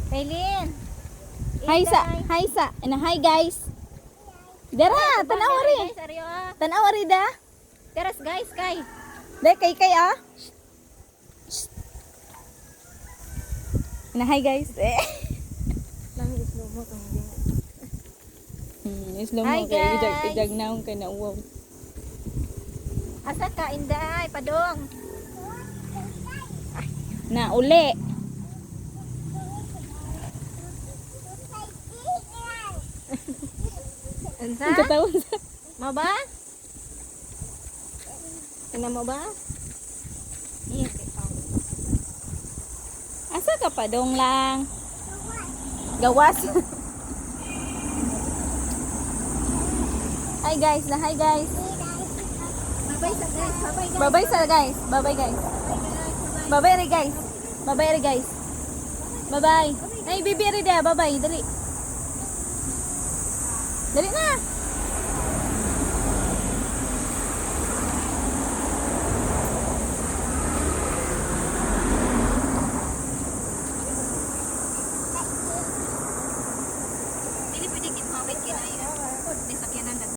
Kailin. Hi sa. Hi guys. Dara, tanawa ri. Guys, aryo. Tanawa ri da. Teras guys, kay. Dai kay ah. Hi guys. Lang islo mo kang din. Islo Hi, mo kay guys. idag naong kay na wow. Asa ka inday, padong. Na uli. Unsa? Ang katawan sa. Mo ba? Tingnan mo ba? Yes, Asa ka pa dong lang? Gawas. Hi guys, hi guys. Bye-bye sa guys. Bye-bye guys. Bye-bye sa guys. Bye-bye guys. Bye-bye ri guys. Bye-bye ri guys. Bye-bye. Ay, bibi ri da. Bye-bye. Dali. Dali na.